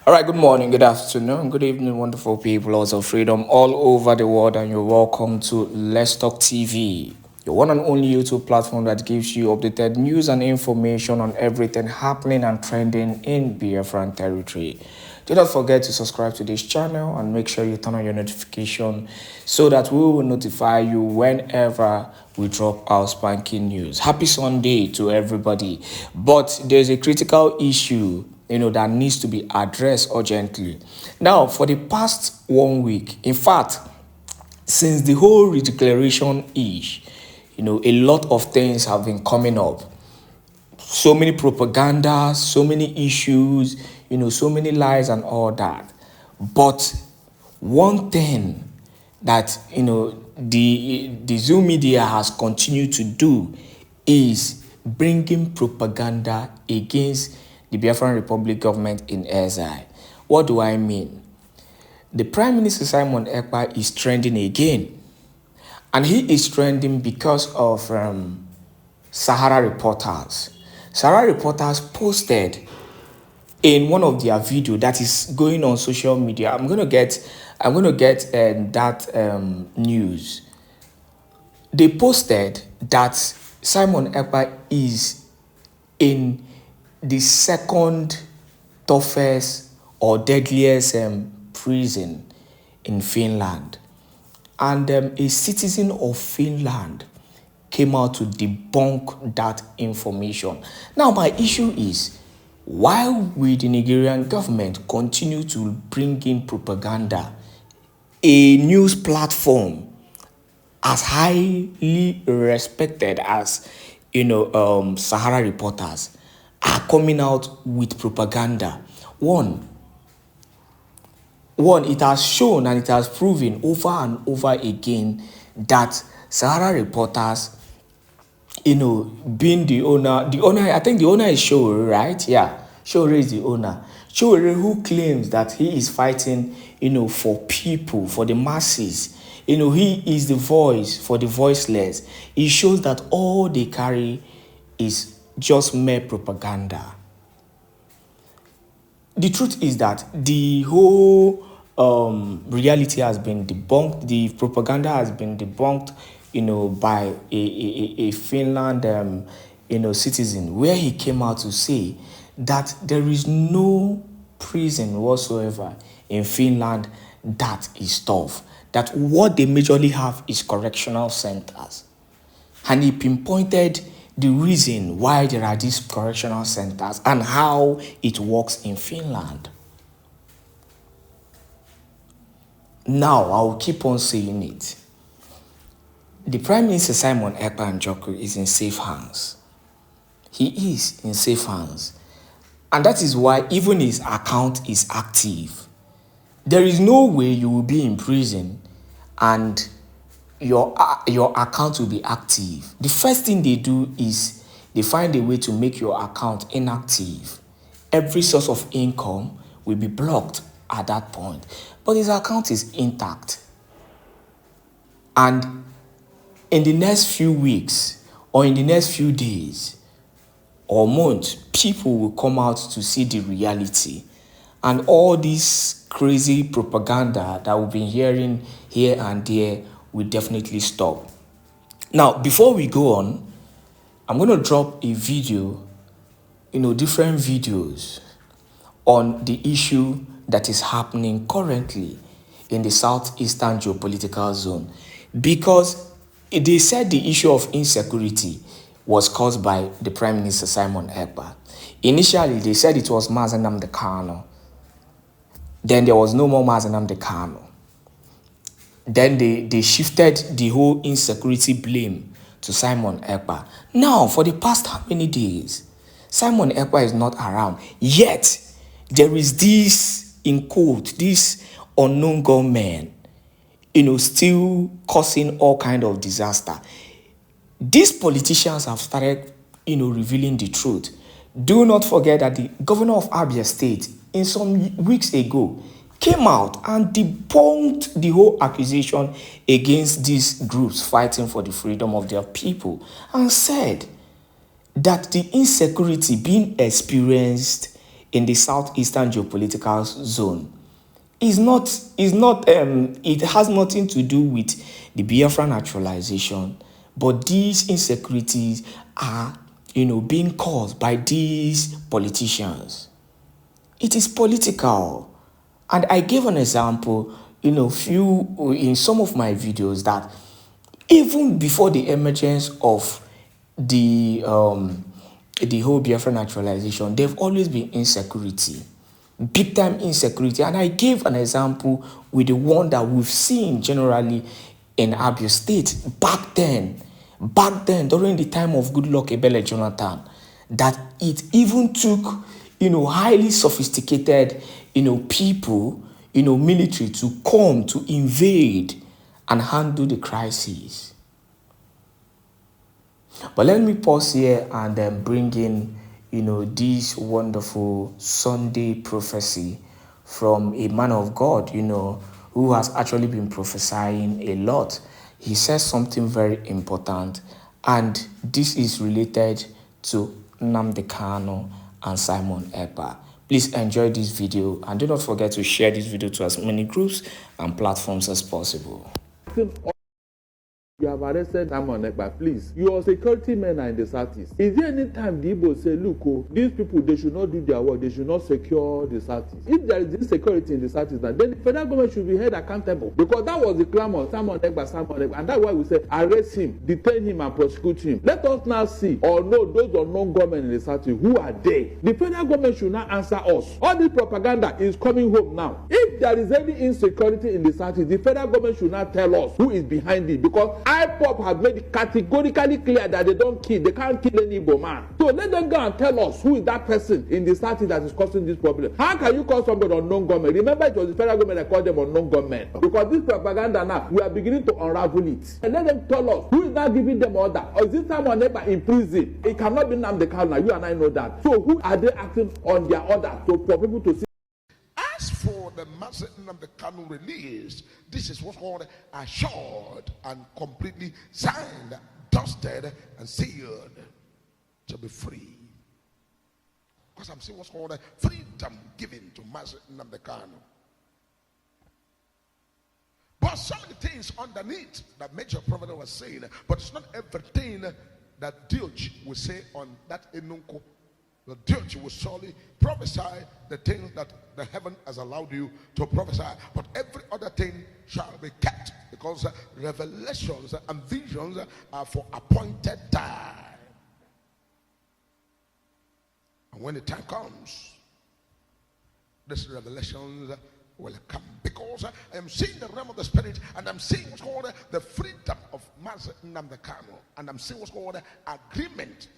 All right, good morning, good afternoon, good evening, wonderful people, lots of freedom all over the world, and you're welcome to Let's Talk TV, your one and only YouTube platform that gives you updated news and information on everything happening and trending in Biafraland territory. Do not forget to subscribe to this channel and make sure you turn on your notification so that we will notify you whenever we drop our spanking news. Happy Sunday to everybody. But there's a critical issue that needs to be addressed urgently. Now, for the past 1 week, in fact, since the whole redeclaration ish, a lot of things have been coming up. So many propaganda, so many issues, so many lies and all that. But one thing that, the Zoom media has continued to do is bringing propaganda against the Biafran Republic government in exile. What do I mean? The Prime Minister Simon Èkpá is trending again. And he is trending because of Sahara Reporters. Sahara Reporters posted in one of their videos that is going on social media. I'm gonna get that news. They posted that Simon Èkpá is in the second toughest or deadliest prison in Finland. And a citizen of Finland came out to debunk that information. Now, my issue is, why will the Nigerian government continue to bring in propaganda, a news platform as highly respected as Sahara Reporters are coming out with propaganda? One, it has shown and it has proven over and over again that Sahara Reporters, being the owner, I think the owner is Showore, right? Yeah, Showore is the owner. Showore, who claims that he is fighting, for people, for the masses. He is the voice for the voiceless. It shows that all they carry is just mere propaganda. The truth is that the whole reality has been debunked. The propaganda has been debunked, by a Finland, citizen, where he came out to say that there is no prison whatsoever in Finland that is tough. That what they majorly have is correctional centers. And he pinpointed the reason why there are these correctional centers and how it works in Finland. Now, I will keep on saying it. The Prime Minister Simon Èkpá Njoku is in safe hands. He is in safe hands. And that is why even his account is active. There is no way you will be in prison and your account will be active. The first thing they do is they find a way to make your account inactive. Every source of income will be blocked at that point. But his account is intact. And in the next few weeks or in the next few days or months, people will come out to see the reality. And all this crazy propaganda that we've been hearing here and there will definitely stop. Now, before we go on, I'm going to drop a video, different videos on the issue that is happening currently in the southeastern geopolitical zone. Because they said the issue of insecurity was caused by the Prime Minister Simon Èkpá. Initially, they said it was Mazi Nnamdi Kanu. Then there was no more Mazi Nnamdi Kanu. Then they shifted the whole insecurity blame to Simon Èkpá. Now, for the past how many days, Simon Èkpá is not around. Yet, there is this, in quote, this unknown gunman, still causing all kind of disaster. These politicians have started, revealing the truth. Do not forget that the governor of Abia State, in some weeks ago, came out and debunked the whole accusation against these groups fighting for the freedom of their people and said that the insecurity being experienced in the southeastern geopolitical zone. It has nothing to do with the Biafra naturalization, but these insecurities are, being caused by these politicians. It is political. And I gave an example, in some of my videos, that even before the emergence of the whole Biafra naturalization, there've always been insecurity, big time insecurity. And I gave an example with the one that we've seen generally in Abia State back then, during the time of Goodluck Ebele Jonathan, that it even took, highly sophisticated, people, military to come to invade and handle the crisis. But let me pause here and then bring in, this wonderful Sunday prophecy from a man of God, who has actually been prophesying a lot. He says something very important, and this is related to Nnamdi Kanu and Simon Èkpá. Please enjoy this video and do not forget to share this video to as many groups and platforms as possible. You have arrested Simon Èkpá, please. Your security men are in the southeast. Is there any time the Igbo say, look, these people, they should not do their work, they should not secure the southeast? If there is insecurity in the southeast, then the federal government should be held accountable. Because that was the clamor, Simon Èkpá. And that's why we say, arrest him, detain him, and prosecute him. Let us now see or know those unknown government in the southeast who are there. The federal government should not answer us. All this propaganda is coming home now. If there is any insecurity in the southeast, the federal government should not tell us who is behind it, because IPOP have made it categorically clear that they can't kill any Igbo man. So let them go and tell us who is that person in the southeast that is causing this problem. How can you call somebody unknown government? Remember, it was the federal government that called them unknown government. Because this propaganda now, we are beginning to unravel it. And let them tell us who is now giving them order. Or is this Simon Èkpá in prison? It cannot be Nnamdi Kanu. You and I know that. So who are they acting on their order for people to see? As for the Master Nnamdi Kanu release, this is what's called assured and completely signed, dusted, and sealed to be free. Because I'm seeing what's called freedom given to Master Nnamdi Kanu. But some of the things underneath that Major Prophet was saying, but it's not everything that Dioch will say on that Enunko. The Dioch will surely prophesy the things that the heaven has allowed you to prophesy, but every other thing shall be kept, because revelations and visions are for appointed time. And when the time comes, these revelations will come, because I am seeing the realm of the spirit, and I'm seeing what's called the freedom of Master Nnamdi Kanu, and I'm seeing what's called agreement.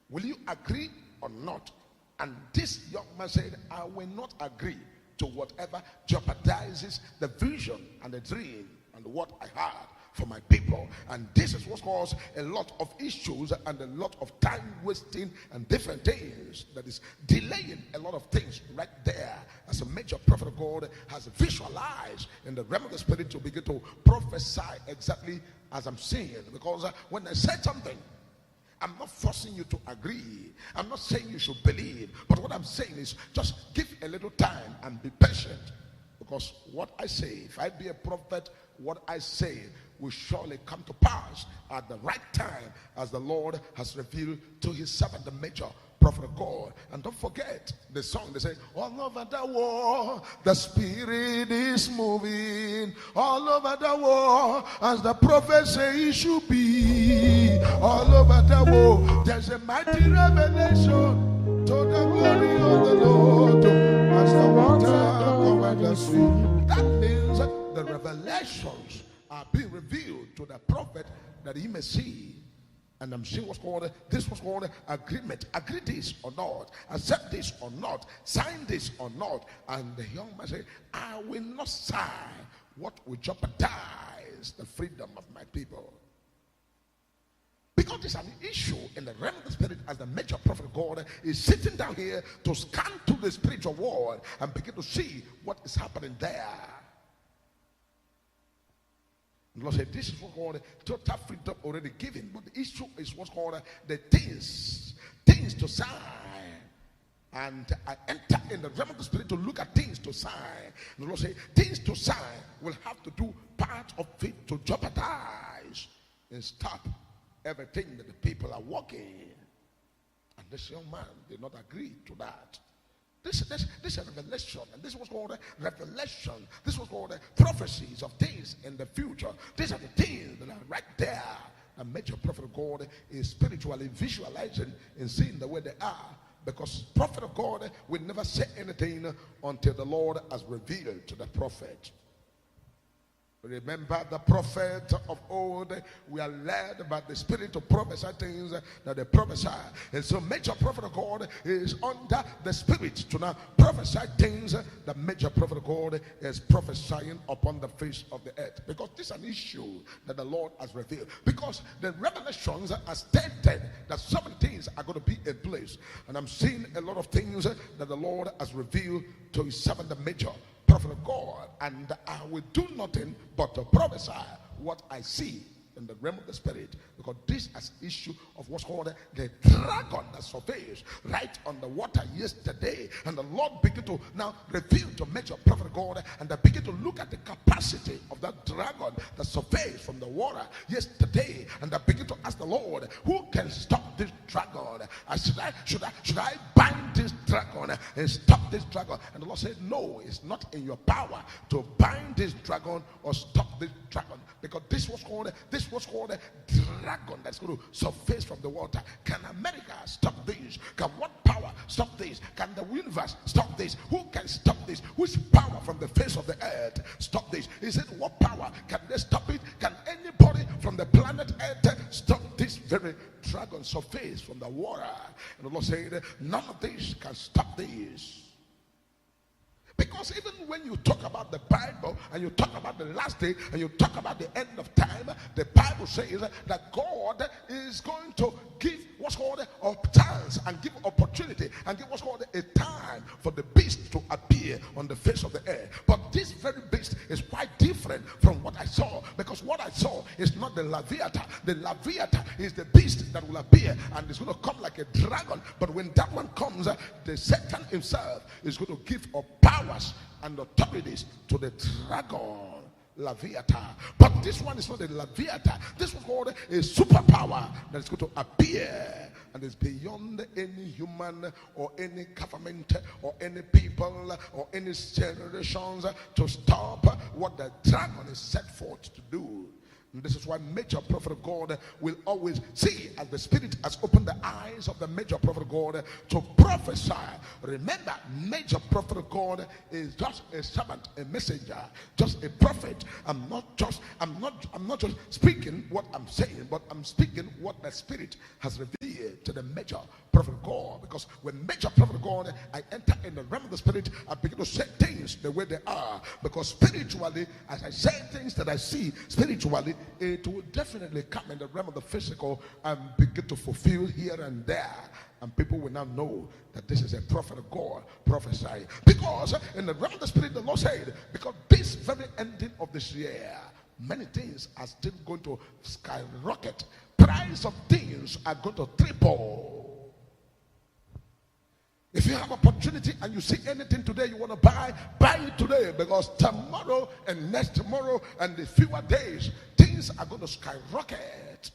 Will you agree or not? And this young man said, I will not agree to whatever jeopardizes the vision and the dream and what I had for my people. And this is what caused a lot of issues and a lot of time wasting and different things that is delaying a lot of things right there, as a major prophet of God has visualized in the realm of the spirit to begin to prophesy exactly as I'm seeing. Because when I said something, I'm not forcing you to agree. I'm not saying you should believe. But what I'm saying is just give a little time and be patient. Because what I say, if I be a prophet, what I say will surely come to pass at the right time, as the Lord has revealed to his servant, the major prophet of God. And don't forget the song. They say, all over the world the spirit is moving, all over the world as the prophet say it should be. All over the world there's a mighty revelation to the glory of the Lord, as the water over the sea. That means the revelations are being revealed to the prophet that he may see. And I'm seeing this was called agreement. Agree this or not, accept this or not, sign this or not. And the young man said, I will not sign what will jeopardize the freedom of my people. Because it's an issue in the realm of the spirit, as the major prophet of God is sitting down here to scan through the spiritual world and begin to see what is happening there. The Lord said, this is what's called total freedom already given. But the issue is what's called the things to sign. And I enter in the realm of the spirit to look at things to sign. And the Lord said, things to sign will have to do part of it to jeopardize and stop everything that the people are walking. And this young man did not agree to that. This is a revelation, and this was called a revelation. This was called prophecies of things in the future. These are the things that are right there. A major prophet of God is spiritually visualizing and seeing the way they are. Because prophet of God will never say anything until the Lord has revealed to the prophet. Remember the prophet of old, we are led by the spirit to prophesy things that they prophesy. And so major prophet of God is under the spirit to now prophesy things that major prophet of God is prophesying upon the face of the earth. Because this is an issue that the Lord has revealed. Because the revelations are stated that certain things are going to be in place. And I'm seeing a lot of things that the Lord has revealed to his servant, the major prophet of God, and I will do nothing but to prophesy what I see in the realm of the spirit, because this is issue of what's called the dragon that surveys right on the water yesterday. And the Lord began to now reveal to major prophet of God, and they begin to look at the capacity of that dragon that surveys from the water yesterday. And they begin to ask the Lord, who can stop this dragon? Should I bind this dragon and stop this dragon? And the Lord said, no, it's not in your power to bind this dragon or stop this dragon, because this was called a dragon that's going to surface from the water. Can America stop this? Can what power stop this? Can the universe stop this? Who can stop this? Which power from the face of the earth stop this? He said, what power can they stop it? Can anybody from the planet earth stop this very dragon surface from the water? And the Lord said, none of this can stop this. Because even when you talk about the Bible and you talk about the last day and you talk about the end of time, the Bible says that God is going to give what's called a chance and give opportunity and give what's called a time for the beast to appear on the face of the earth. But this very beast is quite different from what I saw, because what I saw is not the Leviathan. The Leviathan is the beast that will appear and it's going to come like a dragon. But when that one comes, the Satan himself is going to give a powers and authorities to the dragon Leviathan. But this one is not a Leviathan. This was called a superpower that is going to appear and is beyond any human or any government or any people or any generations to stop what the dragon is set forth to do. And this is why major prophet of God will always see, as the Spirit has opened the eyes of the major prophet of God to prophesy. Remember, major prophet of God is just a servant, a messenger, just a prophet. I'm not just speaking what I'm saying, but I'm speaking what the Spirit has revealed to the major prophet of God. Because when major prophet of God, I enter in the realm of the Spirit, I begin to say things the way they are. Because spiritually, as I say things that I see spiritually, it will definitely come in the realm of the physical and begin to fulfill here and there. And people will now know that this is a prophet of God prophesying. Because in the realm of the Spirit, the Lord said, because this very ending of this year, many things are still going to skyrocket. Price of things are going to triple. If you have opportunity and you see anything today you want to buy it today, because tomorrow and next tomorrow and the fewer days, things are going to skyrocket.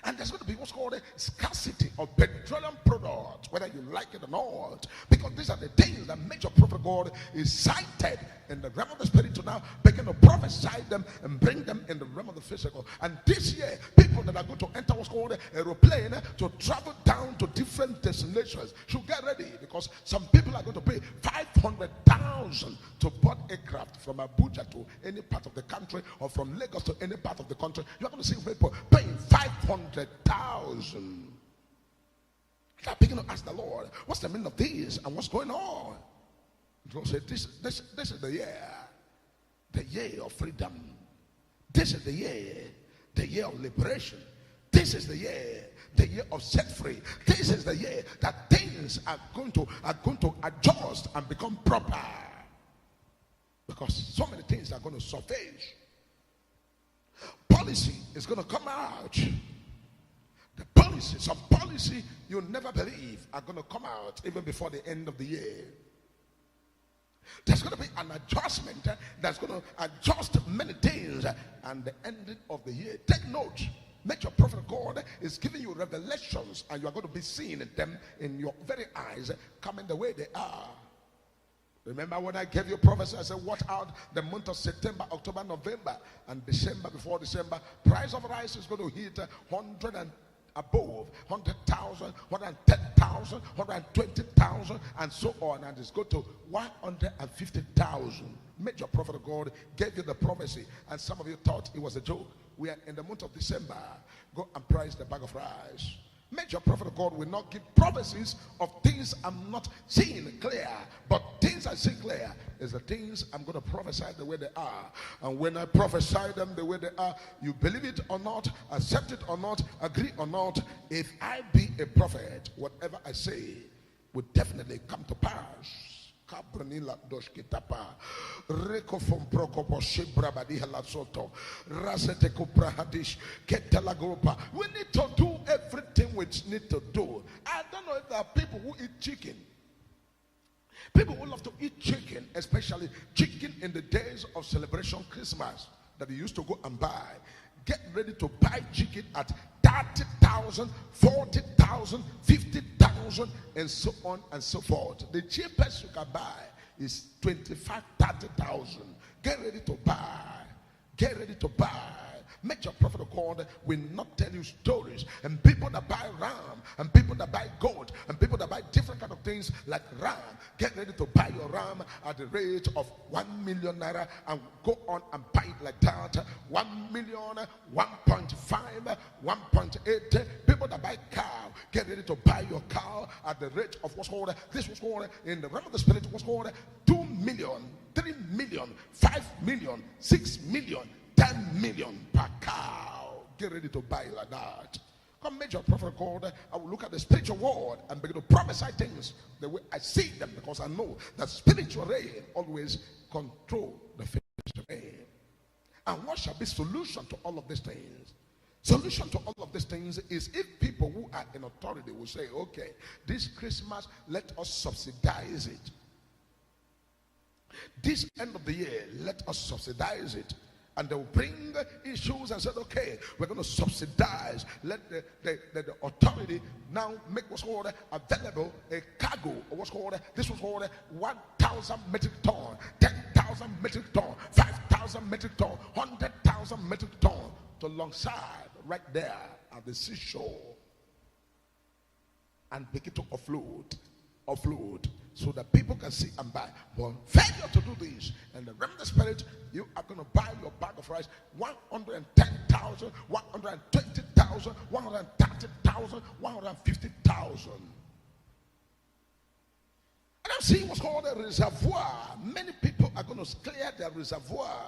And there's going to be what's called a scarcity of petroleum products, whether you like it or not. Because these are the things that major prophet of God is cited in the realm of the Spirit to now begin to prophesy them and bring them in the realm of the physical. And this year, people that are going to enter what's called an aeroplane to travel down to different destinations should get ready, because some people are going to pay 500,000 to board aircraft from Abuja to any part of the country, or from Lagos to any part of the country. You are going to see people paying 500,000. I begin to ask the Lord, what's the meaning of this and what's going on? The Lord said, this is the year of freedom. This is the year of liberation. This is the year of set free. This is the year that things are going to adjust and become proper. Because so many things are going to surface. Policy is going to come out. The policy some policy you never believe are going to come out even before the end of the year. There's going to be an adjustment that's going to adjust many things and the ending of the year. Take note. Major prophet of God is giving you revelations, and you are going to be seeing them in your very eyes coming the way they are. Remember when I gave you prophecy, I said, watch out the month of September, October, November, and December. Before December, price of rice is going to hit 100 and above, 100,000, 110,000, 120,000, and so on, and it's go to 150,000. Major prophet of God gave you the prophecy, and some of you thought it was a joke. We are in the month of December. Go and price the bag of rice. Major prophet of God will not give prophecies of things I'm not seeing clear, but things I see clear is the things I'm going to prophesy the way they are. And when I prophesy them the way they are, you believe it or not, accept it or not, agree or not, if I be a prophet, whatever I say will definitely come to pass. We need to do everything we need to do. I don't know if there are people who eat chicken. People who love to eat chicken, especially chicken in the days of celebration Christmas, that they used to go and buy. Get ready to buy chicken at 30,000, 40,000, 50,000, and so on and so forth. The cheapest you can buy is 25,000, 30,000. Get ready to buy. Get ready to buy. Major prophet of God will not tell you stories. And people that buy ram, and people that buy goat, and people that buy different kind of things like ram, get ready to buy your ram at the rate of 1 million naira and go on and buy it like that. 1 million, 1.5, 1.8. People that buy cow, get ready to buy your cow at the rate of what's called, this was called in the realm of the spirit, what's called 2 million, 3 million, 5 million, 6 million. 10 million per cow. Get ready to buy like that. Come, major prophet God, I will look at the spiritual world and begin to prophesy things the way I see them, because I know that spiritual rain always control the physical rain. And what shall be solution to all of these things? Solution to all of these things is if people who are in authority will say, okay, this Christmas, let us subsidize it. This end of the year, let us subsidize it. And they will bring issues and say, okay, we're going to subsidize. Let the authority now make what's called available a cargo, or what's called, this was called 1,000 metric ton, 10,000 metric ton, 5,000 metric ton, 100,000 metric ton to alongside right there at the seashore and begin to offload so that people can see and buy. But failure to do this, and the realm of the spirit, you are going to buy your bag of rice 110,000, 120,000, 130,000, 150,000. And I'm seeing what's called a reservoir. Many people are going to clear their reservoir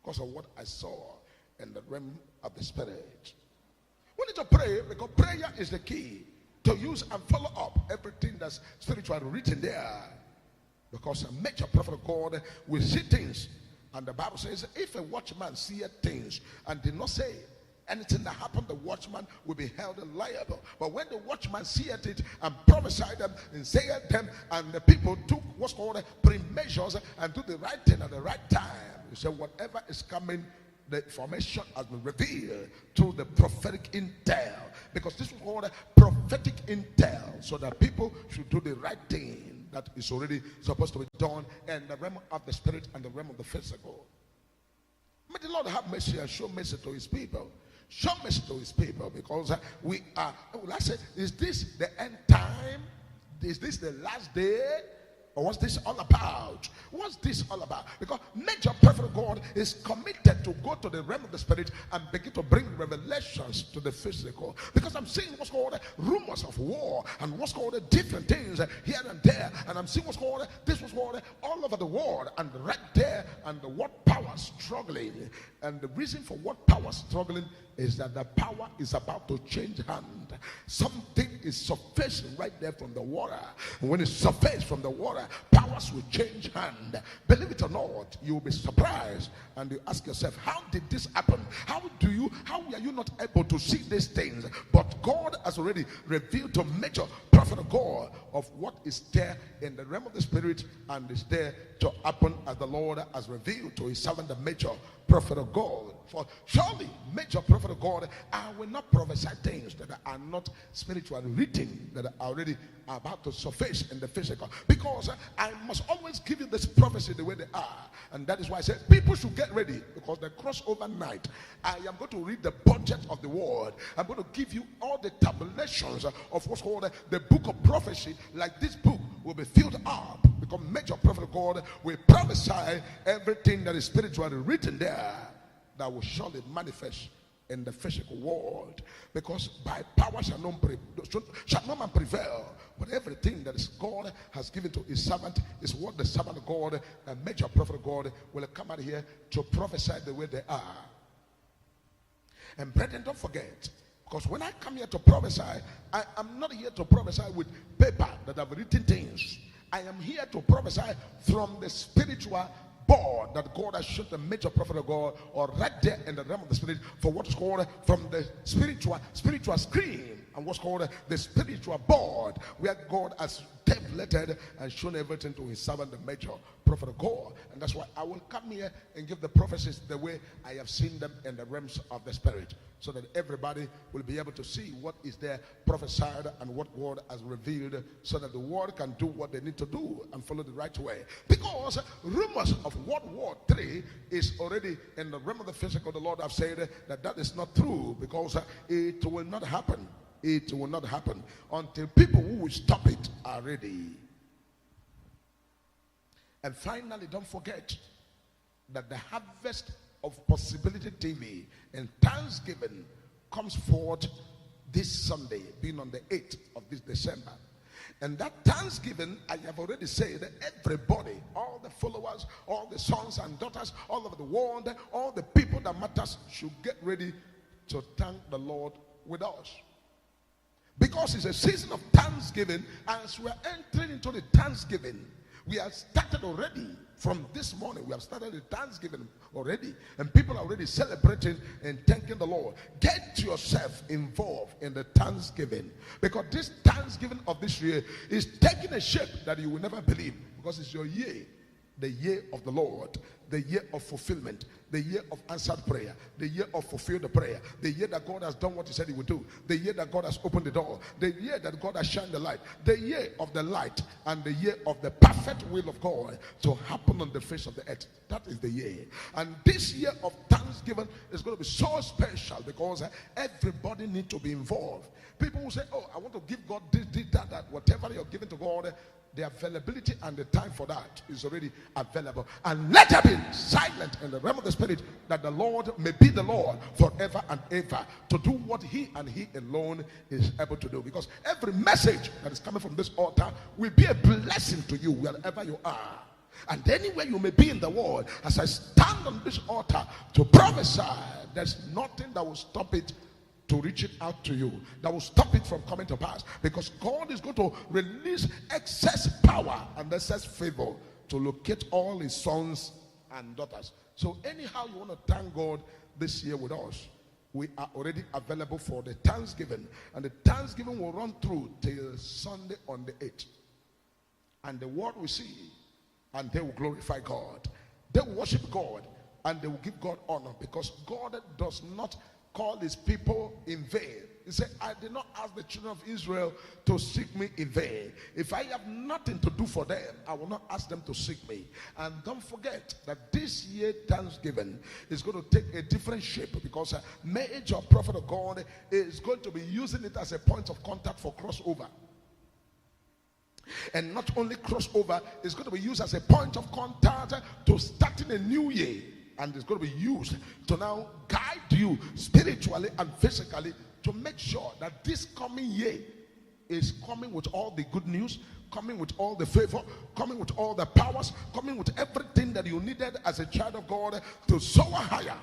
because of what I saw in the realm of the spirit. We need to pray, because prayer is the key to use and follow up everything that's spiritually written there. Because a major prophet of God will see things. And the Bible says, if a watchman seeth things and did not say anything that happened, the watchman will be held liable. But when the watchman seeth it and prophesied them and saith them, and the people took what's called pre-measures and do the right thing at the right time, you say whatever is coming, the information has been revealed through the prophetic intel, because this is called prophetic intel, so that people should do the right thing that is already supposed to be done in the realm of the spirit and the realm of the physical. May the Lord have mercy and show mercy to his people. Show mercy to his people, because we are, well, I say, is this the end time? Is this the last day? Or what's this all about? What's this all about? Because major prophet of God is committed to go to the realm of the spirit and begin to bring revelations to the physical. Because I'm seeing what's called rumors of war and what's called different things here and there. And I'm seeing what's called, this was called all over the world and right there, and the what power struggling. And the reason for what power struggling is that the power is about to change hand. Something is surfacing right there from the water. And when it surfaces from the water, powers will change hand. Believe it or not, you will be surprised. And you ask yourself, how did this happen? How are you not able to see these things? But God has already revealed to Major Prophet of God of what is there in the realm of the spirit and is there to happen as the Lord has revealed to his servant, the Major Prophet of God. For surely, Major Prophet of God, I will not prophesy things that are not spiritually written, that are already about to surface in the physical. Because I must always give you this prophecy the way they are. And that is why I said people should get ready, because the crossover night, I am going to read the budget of the word. I'm going to give you all the tabulations of what's called the book of prophecy. Like this book will be filled up, because Major Prophet of God will prophesy everything that is spiritually written there that will surely manifest in the physical world. Because by power shall no man prevail, but everything that is God has given to his servant is what the servant of God and Major Prophet of God will come out here to prophesy the way they are. And brethren, don't forget, because when I come here to prophesy, I am not here to prophesy with paper that I've written things. I am here to prophesy from the spiritual board that God has shown the Major Prophet of God, or right there in the realm of the spirit, for what is called from the spiritual screen, and what's called the spiritual board, where God has tabulated and shown everything to his servant, the Major Prophet of God. And that's why I will come here and give the prophecies the way I have seen them in the realms of the spirit, so that everybody will be able to see what is there prophesied and what God has revealed, so that the world can do what they need to do and follow the right way. Because rumors of World War III is already in the realm of the physical. The Lord have said that is not true, because it will not happen. It will not happen until people who will stop it are ready. And finally, don't forget that the harvest of Possibility TV and Thanksgiving comes forth this Sunday, being on the 8th of this December. And that Thanksgiving, I have already said that everybody, all the followers, all the sons and daughters, all over the world, all the people that matters should get ready to thank the Lord with us. Because it's a season of Thanksgiving, as we are entering into the Thanksgiving, we have started already. From this morning, we have started the Thanksgiving already, and people are already celebrating and thanking the Lord. Get yourself involved in the Thanksgiving, because this Thanksgiving of this year is taking a shape that you will never believe, because it's your year, the year of the Lord, the year of fulfillment, the year of answered prayer, the year of fulfilled prayer, the year that God has done what he said he would do, the year that God has opened the door, the year that God has shined the light, the year of the light, and the year of the perfect will of God to happen on the face of the earth. That is the year. And this year of Thanksgiving is going to be so special, because everybody needs to be involved. People will say, oh, I want to give God this, that. Whatever you're giving to God, the availability and the time for that is already available. And let there be silent in the realm of the spirit, that the Lord may be the Lord forever and ever, to do what he and he alone is able to do. Because every message that is coming from this altar will be a blessing to you wherever you are. And anywhere you may be in the world, as I stand on this altar to prophesy, there's nothing that will stop it to reach it out to you, that will stop it from coming to pass, because God is going to release excess power and excess favor to locate all his sons and daughters. So anyhow you want to thank God this year with us, we are already available for the Thanksgiving, and the Thanksgiving will run through till Sunday on the 8th, and the world will see, and they will glorify God, they will worship God, and they will give God honor, because God does not call his people in vain. He said, I did not ask the children of Israel to seek me in vain. If I have nothing to do for them, I will not ask them to seek me. And don't forget that this year Thanksgiving is going to take a different shape, because a Major Prophet of God is going to be using it as a point of contact for crossover. And not only crossover, it's going to be used as a point of contact to starting a new year. And it's going to be used to now guide you spiritually and physically, to make sure that this coming year is coming with all the good news, coming with all the favor, coming with all the powers, coming with everything that you needed as a child of God to soar higher.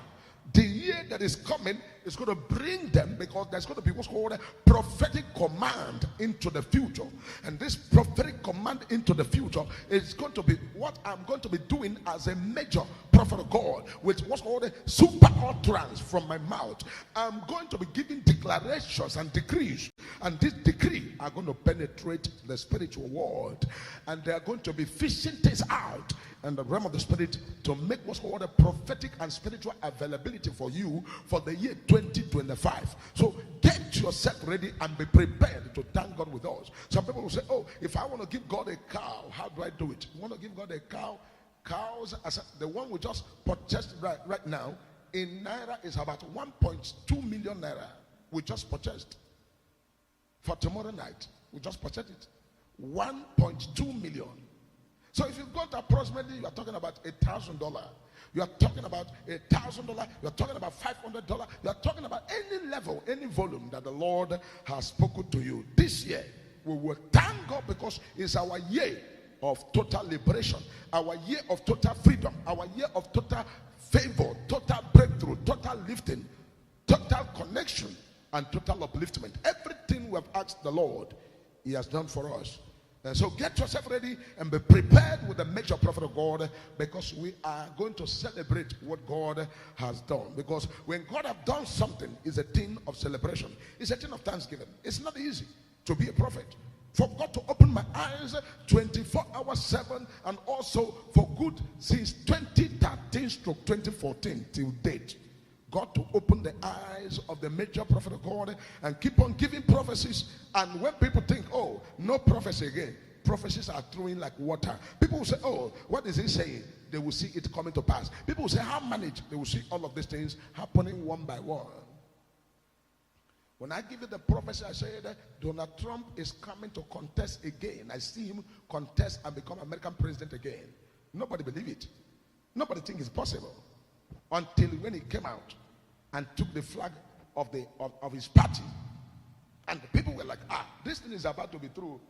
The year that is coming is going to bring them, because there's going to be what's called a prophetic command into the future. And this prophetic command into the future is going to be what I'm going to be doing as a major prophet of God, with what's called a super utterance from my mouth. I'm going to be giving declarations and decrees, and these decrees are going to penetrate the spiritual world, and they are going to be fishing things out in the realm of the spirit to make what's called a prophetic and spiritual availability for you for the year 2025. So get yourself ready and be prepared to thank God with us. Some people will say, oh, if I want to give God a cow, how do I do it? You want to give God a cow? Cows, as the one we just purchased right now, in Naira is about 1.2 million Naira. We just purchased. For tomorrow night, we just purchased it. 1.2 million. So if you've got approximately, you are talking about $1,000. You are talking about $1,000. You are talking about $500. You are talking about any level, any volume that the Lord has spoken to you. This year, we will thank God because it's our year of total liberation, our year of total freedom, our year of total favor, total breakthrough, total lifting, total connection, and total upliftment. Everything we have asked the Lord, He has done for us. And so get yourself ready and be prepared with the major prophet of God, because we are going to celebrate what God has done. Because when God has done something, it's a thing of celebration. It's a thing of thanksgiving. It's not easy to be a prophet. For God to open my eyes 24 hours 7, and also for good since 2013 stroke 2014 till date. God to open the eyes of the major prophet of God and keep on giving prophecies. And when people think, oh, no prophecy again, prophecies are throwing like water. People will say, oh, what is he saying? They will see it coming to pass. People will say, how manage? They will see all of these things happening one by one. When I give you the prophecy, I said Donald Trump is coming to contest again. I see him contest and become American president again. Nobody believe it. Nobody think it's possible. Until when he came out and took the flag of his party, and the people were like, this thing is about to be true.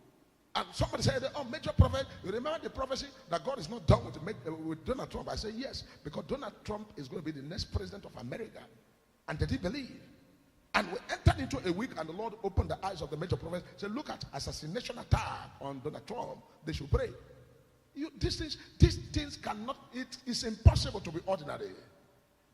And somebody said, oh, major prophet, you remember the prophecy that God is not done with Donald Trump? I said, yes, because Donald Trump is going to be the next president of America. And did he believe? And we entered into a week, and the Lord opened the eyes of the major prophet. Said, look at assassination attack on Donald Trump. They should pray. These things cannot, it's impossible to be ordinary.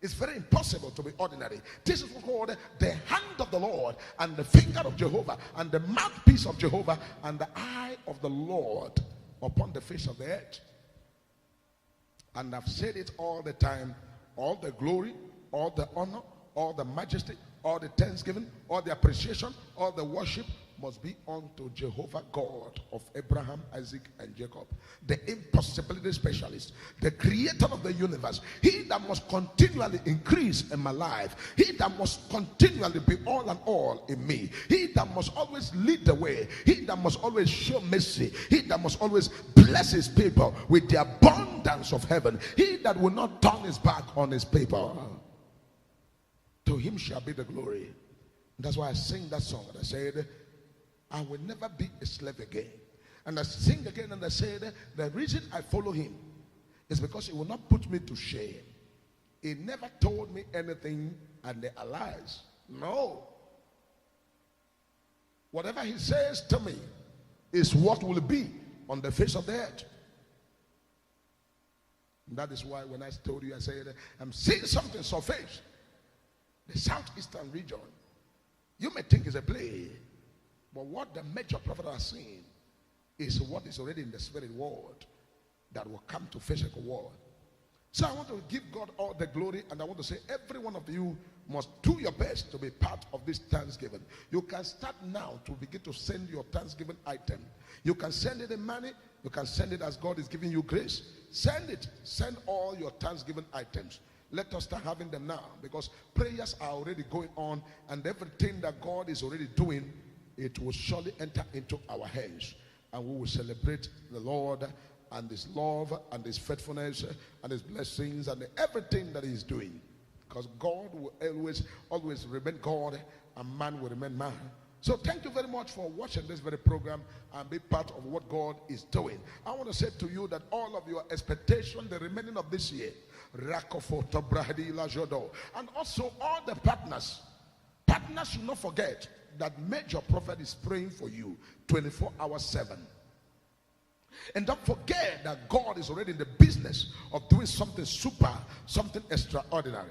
It's very impossible to be ordinary. This is what's called the hand of the Lord, and the finger of Jehovah, and the mouthpiece of Jehovah, and the eye of the Lord upon the face of the earth. And I've said it all the time. All the glory, all the honor, all the majesty, all the thanksgiving, all the appreciation, all the worship must be unto Jehovah God of Abraham, Isaac, and Jacob, the impossibility specialist, the creator of the universe. He that must continually increase in my life. He that must continually be all and all in me. He that must always lead the way. He that must always show mercy. He that must always bless his people with the abundance of heaven. He that will not turn his back on his people. To him shall be the glory. That's why I sing that song. And I said, I will never be a slave again. And I sing again, and I said, the reason I follow him is because he will not put me to shame. He never told me anything and they are lies. No. Whatever he says to me is what will be on the face of the earth. And that is why when I told you, I said, I'm seeing something surface. The southeastern region. You may think it's a play, but what the major prophet has seen is what is already in the spirit world that will come to physical world. So I want to give God all the glory, and I want to say every one of you must do your best to be part of this Thanksgiving. You can start now to begin to send your Thanksgiving item. You can send it in money. You can send it as God is giving you grace. Send it. Send all your Thanksgiving items. Let us start having them now, because prayers are already going on, and everything that God is already doing, it will surely enter into our hands, and we will celebrate the Lord and his love and his faithfulness and his blessings and everything that he is doing, because God will always remain God, and man will remain man. So thank you very much for watching this very program and be part of what God is doing. I want to say to you that all of your expectation, the remaining of this year, and also all the partners partners should not forget that Major Prophet is praying for you 24 hours 7. And don't forget that God is already in the business of doing something super, something extraordinary.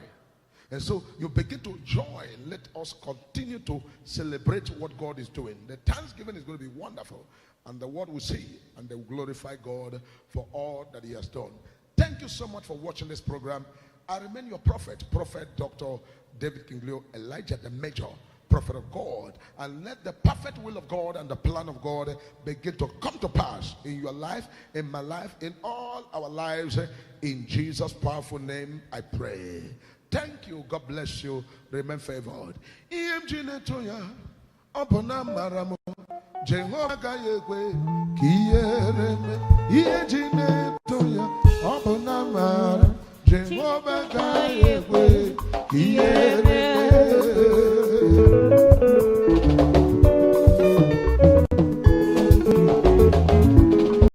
And so you begin to join. Let us continue to celebrate what God is doing. The Thanksgiving is going to be wonderful. And the world will see and they will glorify God for all that he has done. Thank you so much for watching this program. I remain your prophet, Prophet Dr. Debunking, Elijah the Major, Prophet of God. And let the perfect will of God and the plan of God begin to come to pass in your life, in my life, in all our lives. In Jesus' powerful name, I pray. Thank you. God bless you. Remain favored. Jehovah Gayekwe Kiereme Yejine Toya Oponamara Jehovah Gayekwe Kiereme